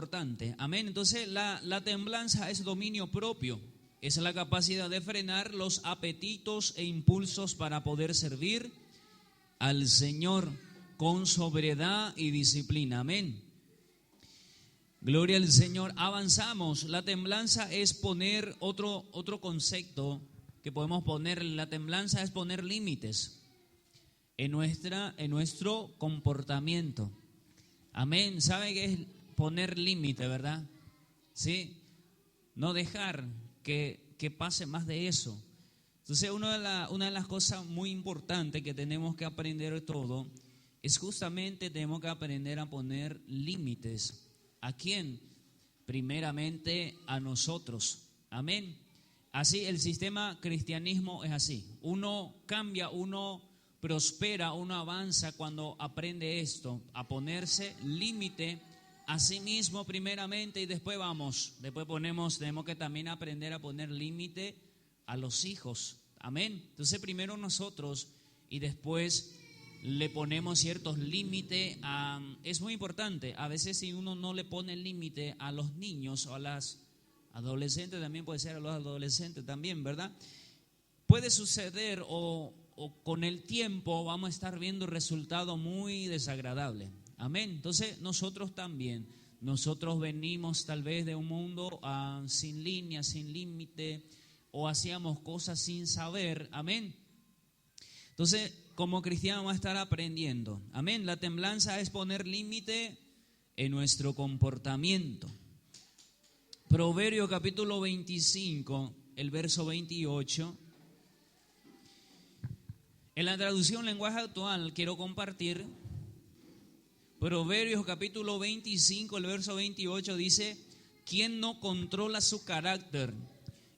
importante. Amén. Entonces la templanza es dominio propio. Es la capacidad de frenar los apetitos e impulsos para poder servir al Señor con sobriedad y disciplina. Amén. Gloria al Señor. Avanzamos. La templanza es poner otro concepto que podemos poner. La templanza es poner límites en nuestro comportamiento. Amén. ¿Sabe qué es poner límite, verdad? Sí. No dejar que pase más de eso. Entonces, una de las cosas muy importantes que tenemos que aprender todo es justamente tenemos que aprender a poner límites. ¿A quién? Primeramente a nosotros. Amén. Así el sistema cristianismo es así. Uno cambia, uno prospera, uno avanza cuando aprende esto, a ponerse límite a sí mismo primeramente y después tenemos que también aprender a poner límite a los hijos. Amén. Entonces primero nosotros y después le ponemos ciertos límites. Es muy importante. A veces si uno no le pone límite a los niños o a las adolescentes, también puede ser a los adolescentes también, ¿verdad? Puede suceder o con el tiempo vamos a estar viendo resultados muy desagradables. Amén. Entonces nosotros también, nosotros venimos tal vez de un mundo sin línea, sin límite, o hacíamos cosas sin saber. Amén. Entonces, como cristianos vamos a estar aprendiendo. Amén. La templanza es poner límite en nuestro comportamiento. Proverbio capítulo 25, el verso 28. En la traducción lenguaje actual quiero compartir. Proverbios capítulo 25, el verso 28 dice: quien no controla su carácter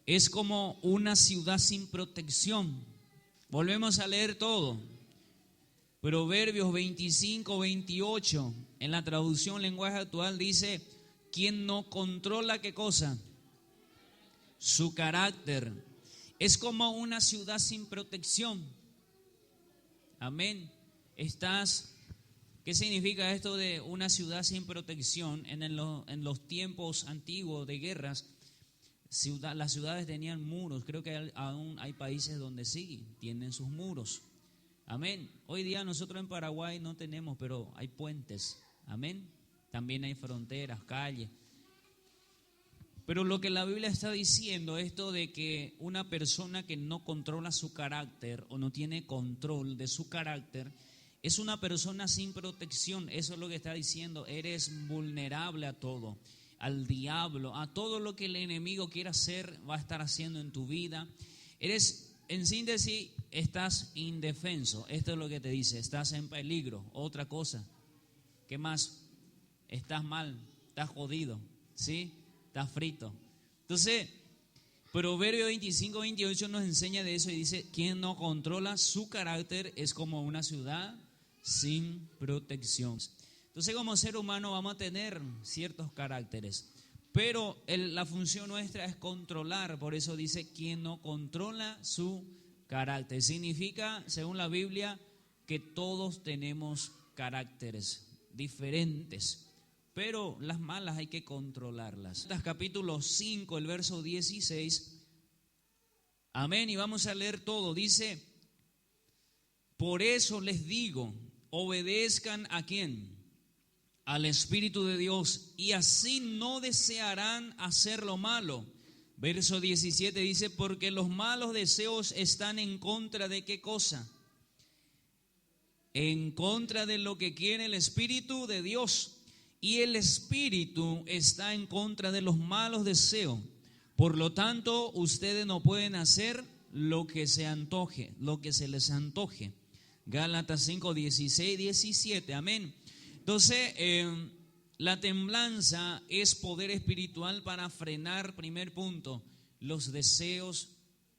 es como una ciudad sin protección. Volvemos a leer todo. Proverbios 25, 28, en la traducción lenguaje actual dice: quien no controla, ¿qué cosa? Su carácter. Es como una ciudad sin protección. Amén. ¿Qué significa esto de una ciudad sin protección? En los tiempos antiguos de guerras, las ciudades tenían muros. Creo que aún hay países donde sí tienen sus muros. Amén. Hoy día nosotros en Paraguay no tenemos, pero hay puentes. Amén. También hay fronteras, calles. Pero lo que la Biblia está diciendo, esto de que una persona que no controla su carácter o no tiene control de su carácter, es una persona sin protección. Eso es lo que está diciendo. Eres vulnerable a todo, al diablo, a todo lo que el enemigo quiera hacer, va a estar haciendo en tu vida. En síntesis, estás indefenso. Esto es lo que te dice. Estás en peligro. Otra cosa. ¿Qué más? Estás mal, estás jodido, ¿sí? Estás frito. Entonces, Proverbio 25, 28 nos enseña de eso y dice: quien no controla su carácter es como una ciudad sin protección. Entonces, como ser humano vamos a tener ciertos caracteres, pero la función nuestra es controlar. Por eso dice: quien no controla su carácter. Significa, según la Biblia, que todos tenemos caracteres diferentes, pero las malas hay que controlarlas. Capítulo 5, el verso 16. Amén. Y vamos a leer todo. Dice: por eso les digo, obedezcan ¿a quién? Al Espíritu de Dios, y así no desearán hacer lo malo. Verso 17 dice: porque los malos deseos están en contra de ¿qué cosa? En contra de lo que quiere el Espíritu de Dios. Y el Espíritu está en contra de los malos deseos. Por lo tanto, ustedes no pueden hacer lo que se les antoje. Gálatas 5, 16, 17. Amén. Entonces, la templanza es poder espiritual para frenar, primer punto, los deseos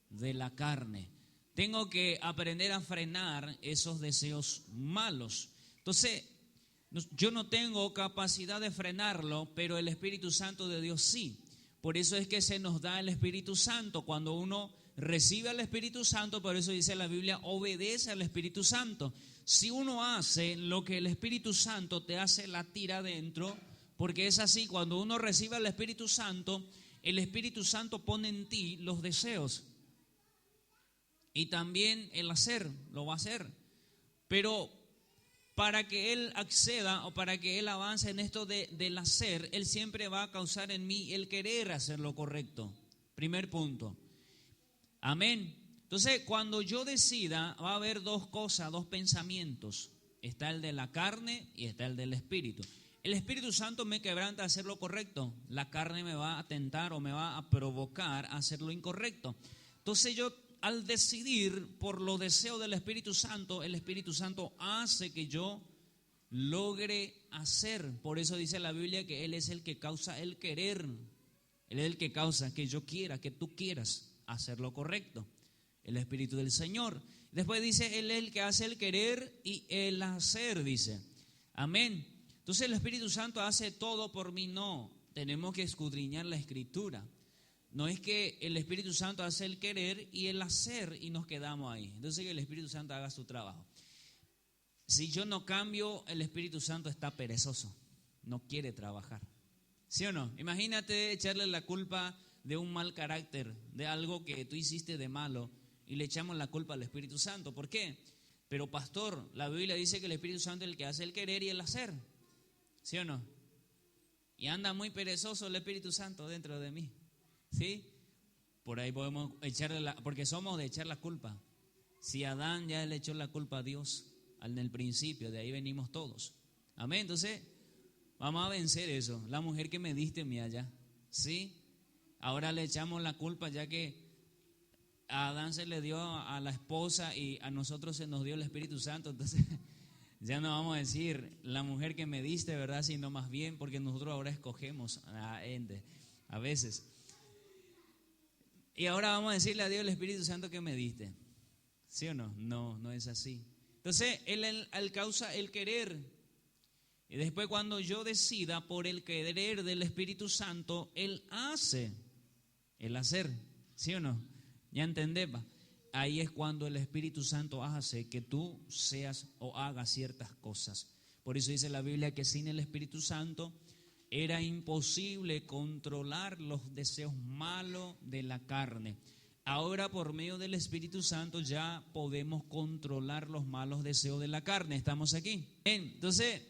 de la carne. Tengo que aprender a frenar esos deseos malos. Entonces, yo no tengo capacidad de frenarlo, pero el Espíritu Santo de Dios sí. Por eso es que se nos da el Espíritu Santo. Cuando uno recibe al Espíritu Santo, por eso dice la Biblia, obedece al Espíritu Santo. Si uno hace lo que el Espíritu Santo te hace latir adentro, Porque es así, cuando uno recibe al Espíritu Santo, el Espíritu Santo pone en ti los deseos. Y también el hacer, lo va a hacer. Pero para que Él acceda o para que Él avance en esto del hacer, Él siempre va a causar en mí el querer hacer lo correcto. Primer punto. Amén. Entonces, cuando yo decida, va a haber dos cosas, dos pensamientos. Está el de la carne y está el del Espíritu. El Espíritu Santo me quebranta a hacer lo correcto. La carne me va a tentar o me va a provocar a hacer lo incorrecto. Entonces yo, al decidir por los deseos del Espíritu Santo, el Espíritu Santo hace que yo logre hacer. Por eso dice la Biblia que Él es el que causa el querer. Él es el que causa que yo quiera, que tú quieras hacer lo correcto. El Espíritu del Señor. Después dice, Él es el que hace el querer y el hacer, dice. Amén. Entonces el Espíritu Santo hace todo por mí, no. Tenemos que escudriñar la Escritura. No es que el Espíritu Santo hace el querer y el hacer y nos quedamos ahí. Entonces que el Espíritu Santo haga su trabajo. Si yo no cambio, el Espíritu Santo está perezoso. No quiere trabajar. ¿Sí o no? Imagínate echarle la culpa de un mal carácter, de algo que tú hiciste de malo y le echamos la culpa al Espíritu Santo. ¿Por qué? Pero pastor, la Biblia dice que el Espíritu Santo es el que hace el querer y el hacer. ¿Sí o no? Y anda muy perezoso el Espíritu Santo dentro de mí. ¿Sí? Por ahí podemos echarle porque somos de echar la culpa. Si Adán ya le echó la culpa a Dios en el principio, de ahí venimos todos. Amén. Entonces, vamos a vencer eso. La mujer que me diste, mía, ya. ¿Sí? Ahora le echamos la culpa ya que a Adán se le dio a la esposa y a nosotros se nos dio el Espíritu Santo. Entonces, ya no vamos a decir la mujer que me diste, ¿verdad? Sino más bien porque nosotros ahora escogemos a veces. Y ahora vamos a decirle a Dios el Espíritu Santo que me diste. ¿Sí o no? No, no es así. Entonces, Él causa el querer. Y después cuando yo decida por el querer del Espíritu Santo, Él hace el hacer. ¿Sí o no? ¿Ya entendés? Ahí es cuando el Espíritu Santo hace que tú seas o hagas ciertas cosas. Por eso dice la Biblia que sin el Espíritu Santo era imposible controlar los deseos malos de la carne. Ahora por medio del Espíritu Santo ya podemos controlar los malos deseos de la carne. ¿Estamos aquí? Bien, entonces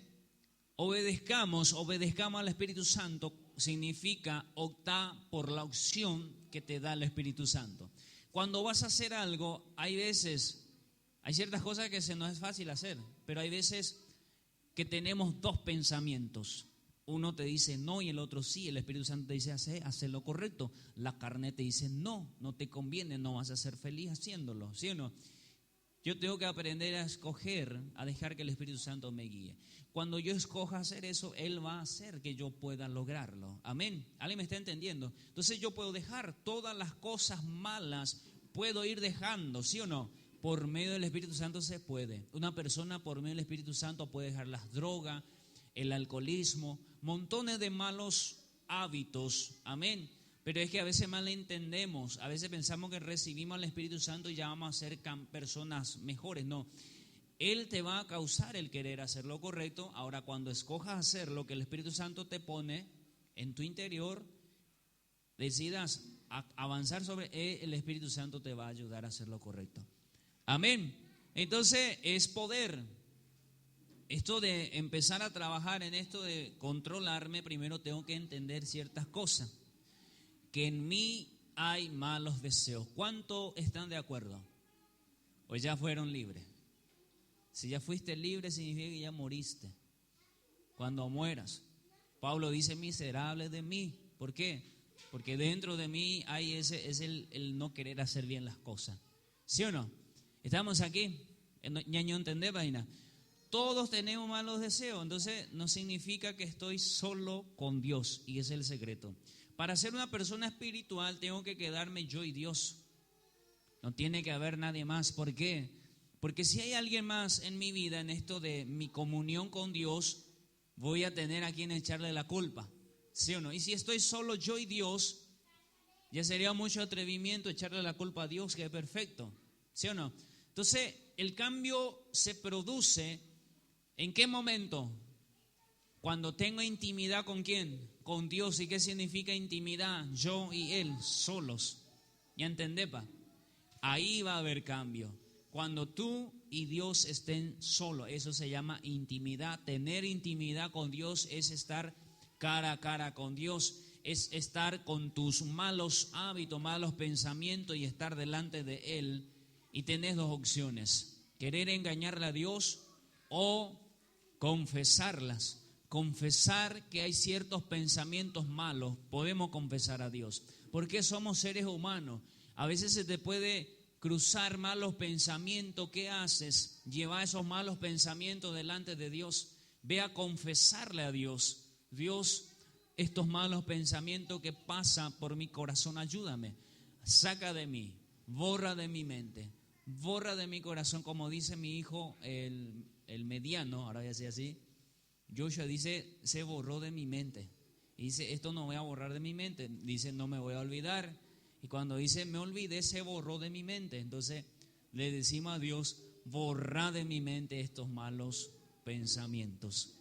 obedezcamos al Espíritu Santo significa optar por la opción que te da el Espíritu Santo. Cuando vas a hacer algo, hay ciertas cosas que se nos es fácil hacer, pero hay veces que tenemos dos pensamientos. Uno te dice no y el otro sí. El Espíritu Santo te dice haz lo correcto. La carne te dice no te conviene, no vas a ser feliz haciéndolo, ¿sí o no? Yo tengo que aprender a escoger, a dejar que el Espíritu Santo me guíe. Cuando yo escoja hacer eso, Él va a hacer que yo pueda lograrlo. Amén. ¿Alguien me está entendiendo? Entonces yo puedo dejar todas las cosas malas, puedo ir dejando, ¿sí o no? Por medio del Espíritu Santo se puede. Una persona por medio del Espíritu Santo puede dejar las drogas, el alcoholismo, montones de malos hábitos. Amén. Pero es que a veces mal entendemos, a veces pensamos que recibimos al Espíritu Santo y ya vamos a ser personas mejores. No, Él te va a causar el querer hacer lo correcto. Ahora cuando escojas hacer lo que el Espíritu Santo te pone en tu interior, decidas avanzar sobre Él, el Espíritu Santo te va a ayudar a hacer lo correcto. Amén. Entonces es poder. Esto de empezar a trabajar en esto de controlarme, primero tengo que entender ciertas cosas. Que en mí hay malos deseos. ¿Cuántos están de acuerdo? ¿O ya fueron libres? Si ya fuiste libre, significa que ya moriste. Cuando mueras, Pablo dice miserable de mí. ¿Por qué? Porque dentro de mí hay el no querer hacer bien las cosas. ¿Sí o no? ¿Estamos aquí? ¿Ñaño entendés, vaina? Todos tenemos malos deseos, entonces no significa que estoy solo con Dios, y ese es el secreto. Para ser una persona espiritual tengo que quedarme yo y Dios. No tiene que haber nadie más. ¿Por qué? Porque si hay alguien más en mi vida, en esto de mi comunión con Dios, voy a tener a quien echarle la culpa. ¿Sí o no? Y si estoy solo yo y Dios, ya sería mucho atrevimiento echarle la culpa a Dios, que es perfecto. ¿Sí o no? Entonces, el cambio se produce ¿en qué momento? Cuando tengo intimidad ¿con quién? Con Dios. ¿Y qué significa intimidad? Yo y Él, solos. ¿Ya entendés, pa? Ahí va a haber cambio. Cuando tú y Dios estén solos, eso se llama intimidad. Tener intimidad con Dios es estar cara a cara con Dios, es estar con tus malos hábitos, malos pensamientos y estar delante de Él. Y tenés dos opciones: querer engañarle a Dios o confesarlas. Confesar que hay ciertos pensamientos malos, podemos confesar a Dios, porque somos seres humanos. A veces se te puede cruzar malos pensamientos. ¿Qué haces? Lleva esos malos pensamientos delante de Dios. Ve a confesarle a Dios: Dios, estos malos pensamientos que pasan por mi corazón, ayúdame, saca de mí, borra de mi mente, borra de mi corazón. Como dice mi hijo, el mediano, ahora voy a decir así, Joshua dice, se borró de mi mente. Y dice, esto no voy a borrar de mi mente. Dice, no me voy a olvidar. Y cuando dice, me olvidé, se borró de mi mente. Entonces le decimos a Dios, borra de mi mente estos malos pensamientos.